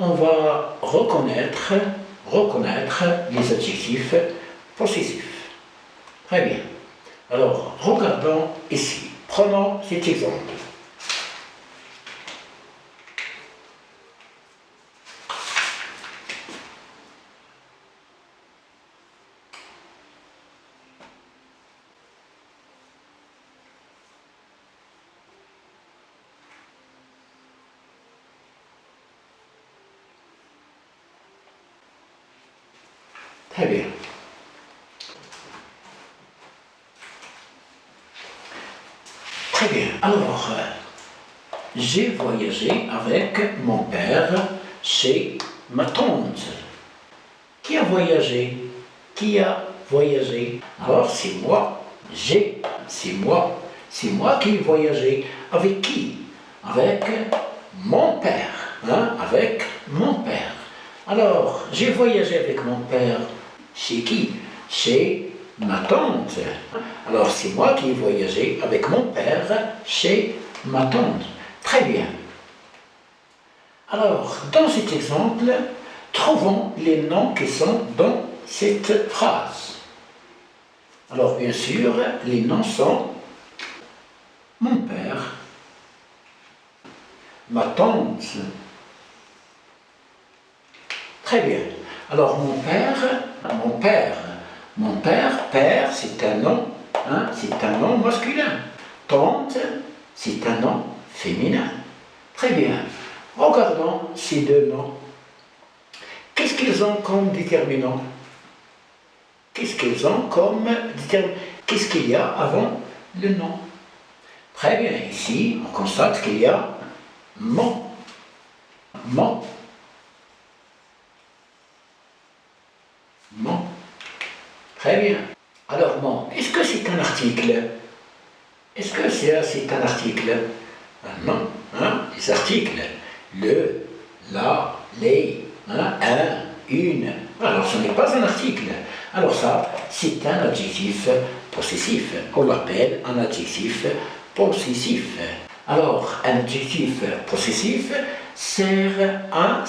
On va reconnaître les adjectifs possessifs. Très bien. Alors, regardons ici. Prenons cet exemple. Très bien. Très bien. Alors, j'ai voyagé avec mon père chez ma tante. Qui a voyagé? Qui a voyagé? Alors, c'est moi. C'est moi. C'est moi qui ai voyagé. Avec qui? Avec mon père. Avec mon père. Alors, j'ai voyagé avec mon père. Chez qui? Chez ma tante. Alors, c'est moi qui ai voyagé avec mon père chez ma tante. Très bien. Alors, dans cet exemple, trouvons les noms qui sont dans cette phrase. Alors, bien sûr, les noms sont mon père, ma tante. Très bien. Alors, mon père, père, c'est un nom, c'est un nom masculin. Tante, c'est un nom féminin. Très bien. Regardons ces deux noms. Qu'est-ce qu'ils ont comme déterminant? Qu'est-ce qu'ils ont comme déterminant? Qu'est-ce qu'il y a avant le nom? Très bien. Ici, on constate qu'il y a mon. Mon. Mon. Très bien. Alors, mon, est-ce que c'est un article? Est-ce que c'est un article? Non. Les articles. Le, la, les, un, une. Alors, ce n'est pas un article. Alors ça, c'est un adjectif possessif. On l'appelle un adjectif possessif. Alors, un adjectif possessif sert à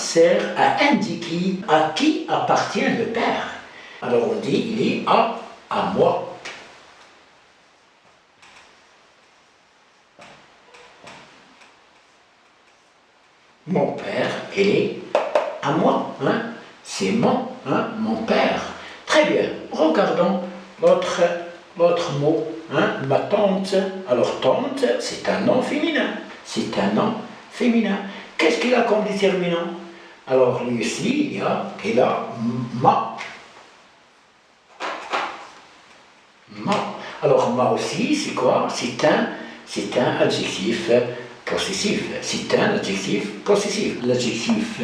indiquer à qui appartient le père. Alors, on dit, il est à moi. Mon père, il est à moi. C'est mon père. Très bien. Regardons l'autre mot. Ma tante. Alors, tante, c'est un nom féminin. C'est un nom féminin. Qu'est-ce qu'il a comme déterminant? Alors, lui aussi, il a ma. Ma. Alors, ma aussi, c'est quoi? C'est un adjectif possessif. C'est un adjectif possessif. L'adjectif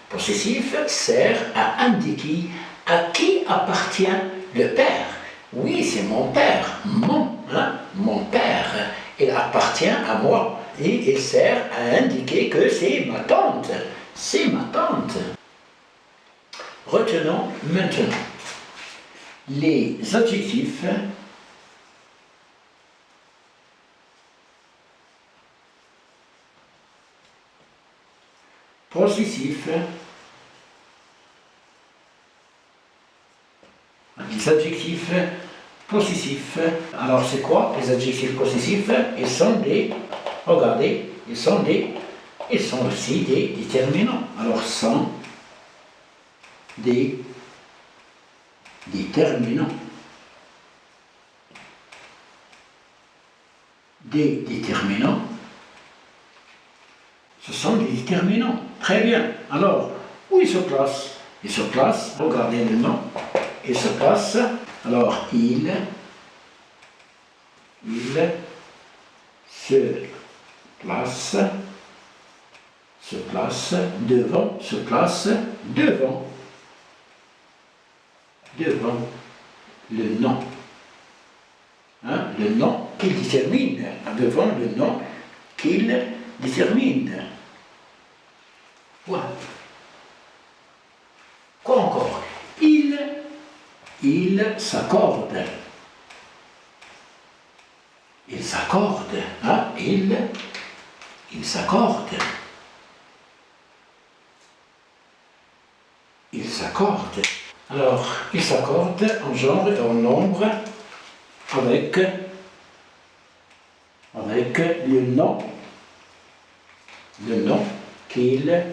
possessif sert à indiquer à qui appartient le père. Oui, c'est mon père. Mon père. Il appartient à moi. Et il sert à indiquer que c'est ma tante. C'est ma tante. Retenons maintenant les adjectifs possessifs. Les adjectifs possessifs. Alors c'est quoi les adjectifs possessifs? Ils sont des, regardez, ils sont aussi des déterminants. Alors sont des déterminants. Des déterminants. Ce sont des déterminants. Très bien. Alors, où ils se placent? Ils se placent, regardez le nom, ils se placent. Alors, il se place devant le nom. Le nom qu'il détermine, devant le nom qu'il détermine. Voilà. Quoi encore? Il s'accorde. Il s'accorde. Il s'accorde. ils s'accordent. Alors, ils s'accordent en genre et en nombre avec le nom qu'ils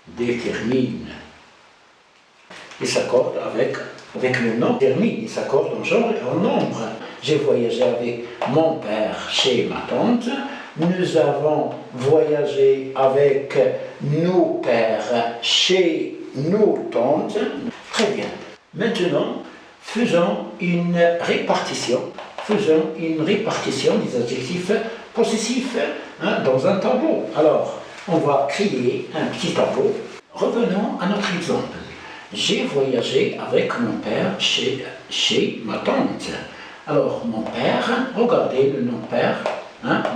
déterminent. Ils s'accordent avec le nom termine, ils s'accordent en genre et en nombre. J'ai voyagé avec mon père chez ma tante. Nous avons voyagé avec nos pères chez nos tantes. Très bien. Maintenant, faisons une répartition des adjectifs possessifs dans un tableau. Alors, on va créer un petit tableau. Revenons à notre exemple. J'ai voyagé avec mon père chez ma tante. Alors, mon père, regardez le nom père.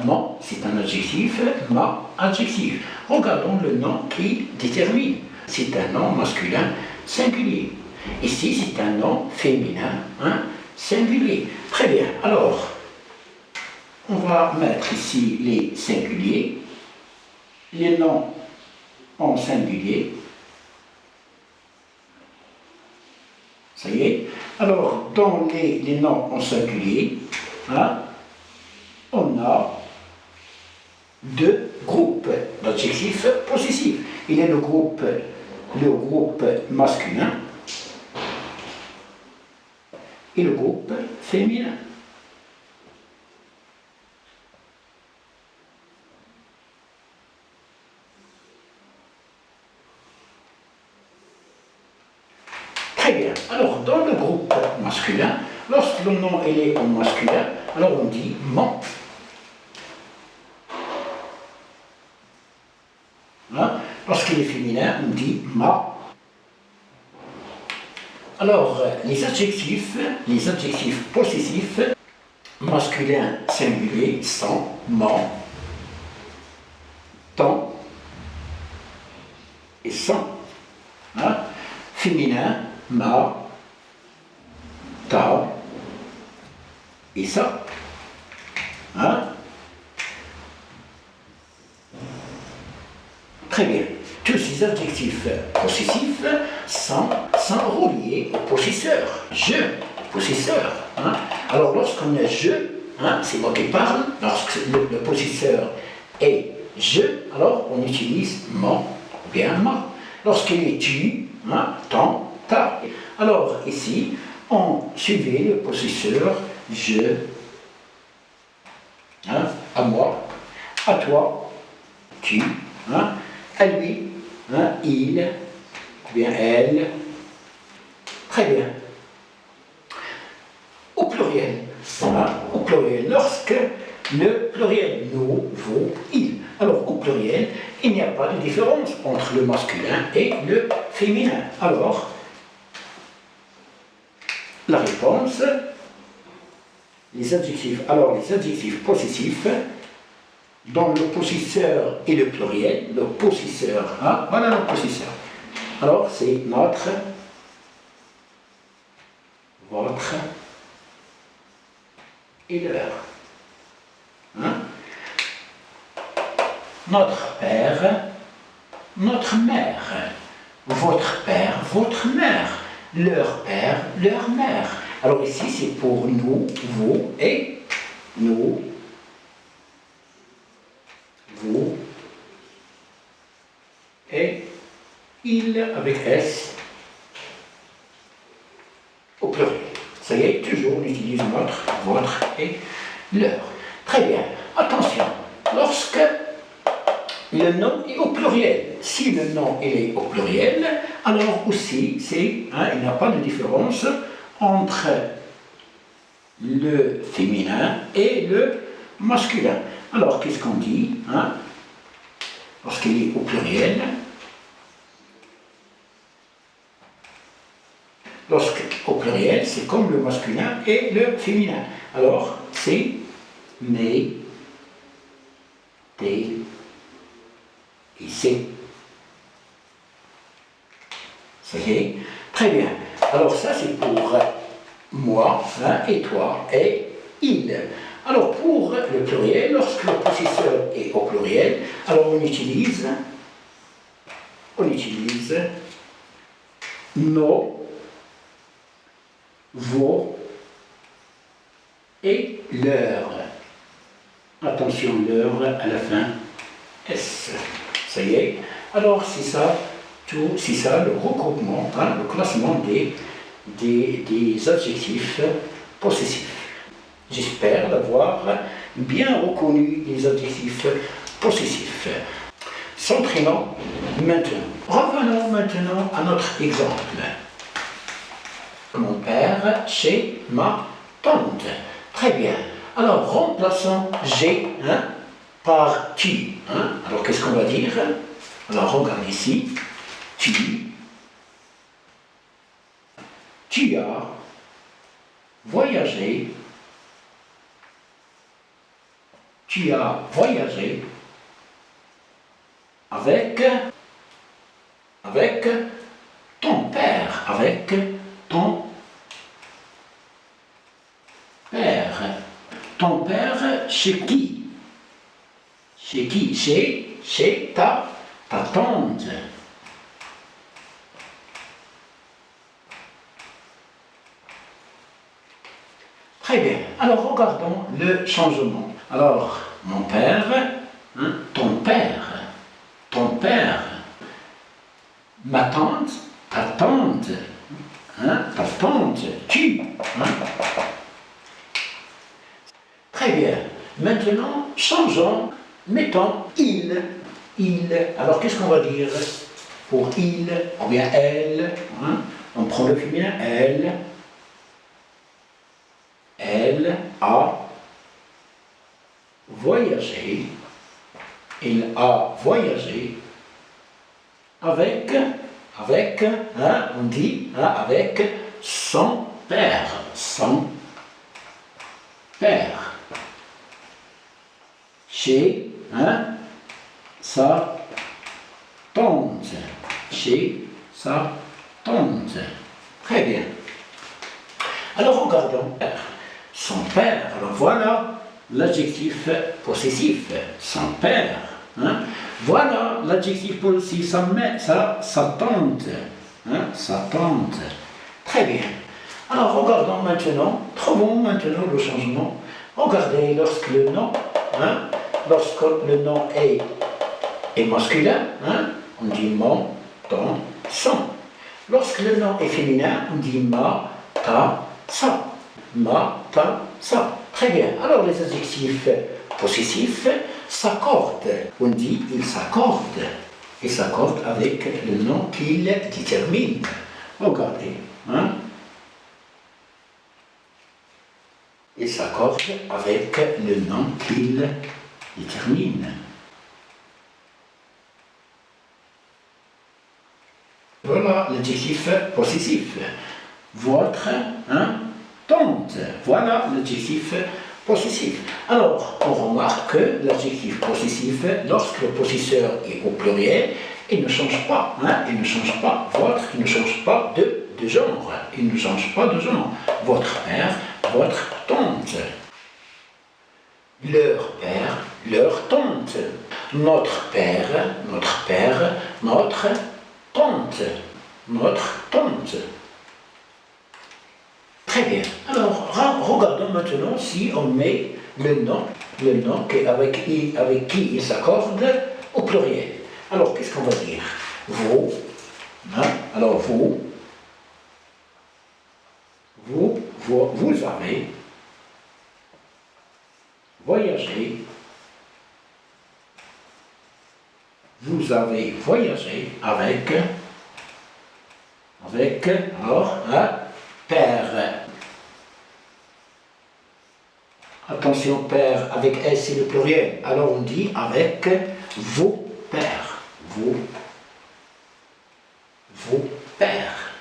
Mon, c'est un adjectif, ma, adjectif. Regardons le nom qui détermine. C'est un nom masculin singulier. Ici, c'est un nom féminin singulier. Très bien. Alors, on va mettre ici les singuliers, les noms en singulier. Ça y est. Alors, dans les noms en singulier, on a deux groupes d'adjectifs possessifs. Il y a le groupe masculin et le groupe féminin. Très bien. Alors, dans le groupe masculin, lorsque le nom est en masculin, alors on dit mon. Lorsqu'il est féminin, on dit ma. Alors, les adjectifs possessifs, masculin singulier sont mon, ton et son. Féminin, ma, ta et ça. Très bien. Tous ces adjectifs possessifs sont reliés au possesseur. Je, possesseur. Alors lorsqu'on a je, c'est moi qui parle, lorsque le possesseur est je, alors on utilise mon ou bien ma. Lorsqu'il est tu, ton, ta. Alors ici, on suivait le possesseur je, à moi, à toi, tu, à lui, il, bien elle. Très bien. Au pluriel, lorsque le pluriel nous, vous, il. Alors au pluriel, il n'y a pas de différence entre le masculin et le féminin. Alors, la réponse, les adjectifs possessifs, dans le possesseur et le pluriel, le possesseur, voilà le possesseur. Alors c'est notre, votre et leur. Notre père, notre mère, votre père, votre mère, leur père, leur mère. Alors ici c'est pour nous, vous et nous, vous et il avec S au pluriel. Ça y est, toujours on utilise notre, votre et leur. Très bien. Attention, lorsque le nom est au pluriel, si le nom est au pluriel, alors aussi il n'y a pas de différence entre le féminin et le masculin. Alors, qu'est-ce qu'on dit lorsqu'il est au pluriel? Lorsqu'au pluriel, c'est comme le masculin et le féminin. Alors, c'est mes, tes et c'est. Ça y est? Très bien. Alors, ça, c'est pour moi, hein, et toi, et il. Alors pour le pluriel, lorsque le possesseur est au pluriel, alors on utilise nos, vos et leur. Attention, leur à la fin, S. Ça y est. Alors c'est ça, c'est ça le regroupement, hein, le classement des adjectifs possessifs. J'espère l'avoir bien reconnu, les adjectifs possessifs. S'entraînons maintenant. Revenons maintenant à notre exemple. Mon père chez ma tante. Très bien. Alors remplaçons j'ai, hein, par tu. Hein. Alors qu'est-ce qu'on va dire? Alors regarde ici. Tu as voyagé. Tu as voyagé avec ton père, avec ton père. Ton père chez qui? Chez qui? Chez ta tante. Très bien. Alors regardons le changement. Alors, mon père, hein, ton père, ma tante, ta tante, hein, ta tante, tu. Hein. Très bien. Maintenant, changeons, mettons il. Alors, qu'est-ce qu'on va dire pour il, ou bien elle, hein? On prend le féminin, elle. Elle a voyagé. Il a voyagé avec, hein, on dit, hein, avec son père. Son père. Chez, hein, sa tante. Chez sa tante. Très bien. Alors regardons. Son père. Alors voilà l'adjectif possessif. Son père. Hein. Voilà l'adjectif possessif. Sa tante. Hein, sa tante. Très bien. Alors regardons maintenant, trouvons maintenant le changement. Regardez lorsque le nom, hein, lorsque le nom est masculin, hein, on dit mon, ton, son. Lorsque le nom est féminin, on dit ma, ta, sa. Ma, ta, sa. Très bien. Alors les adjectifs possessifs s'accordent. On dit il s'accorde. Il s'accorde avec le nom qu'il détermine. Regardez. Hein? Il s'accorde avec le nom qu'il détermine. Voilà l'adjectif possessif. Votre, hein, tante. Voilà l'adjectif possessif. Alors, on remarque que l'adjectif possessif, lorsque le possesseur est au pluriel, il ne change pas. Hein, il ne change pas. Votre, il ne change pas de genre. Il ne change pas de genre. Votre père, votre tante. Leur père, leur tante. Notre père, notre tante. Notre tante. Très bien. Alors, regardons maintenant si on met le nom avec qui il s'accorde au pluriel. Alors, qu'est-ce qu'on va dire? Vous, hein? Alors vous avez voyagé. Vous avez voyagé avec alors, un père. Attention, père, avec S, c'est le pluriel. Alors on dit avec vos pères. Vos pères.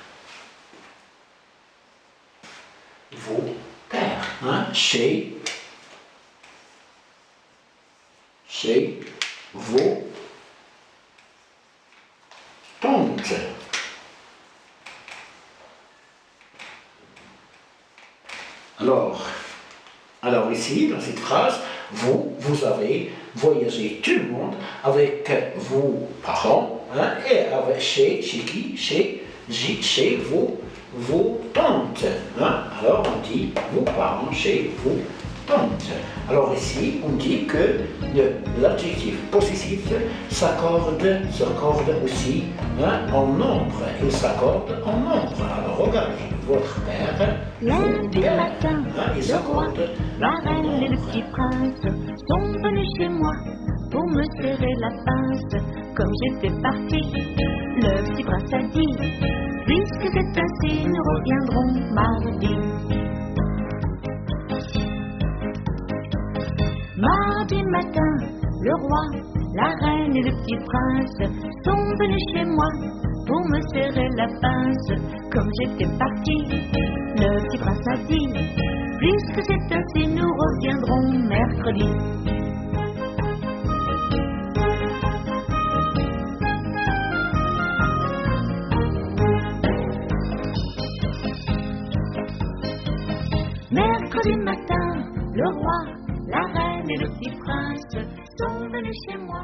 Vos pères. Hein? Chez vos tantes. Alors ici, dans cette phrase, vous avez voyagé tout le monde avec vos parents, hein, et avec, chez qui? Chez vos tantes. Hein. Alors on dit vos parents chez vos tantes. Alors ici, on dit que l'adjectif possessif s'accorde aussi, hein, en nombre. Il s'accorde en nombre. Alors regardez, votre père, Lundi matin, hein, il le roi, s'accorde la reine et le petit prince sont venus chez moi pour me serrer la pince. Comme j'étais parti, le petit prince a dit: puisque c'est ainsi, nous reviendrons mardi. Mardi matin, le roi, la reine et le petit prince sont venus chez moi pour me serrer la pince. Comme j'étais parti, le petit prince a dit: puisque c'est ainsi, nous reviendrons mercredi. Mercredi matin, le roi, la reine et le petit prince sont venus chez moi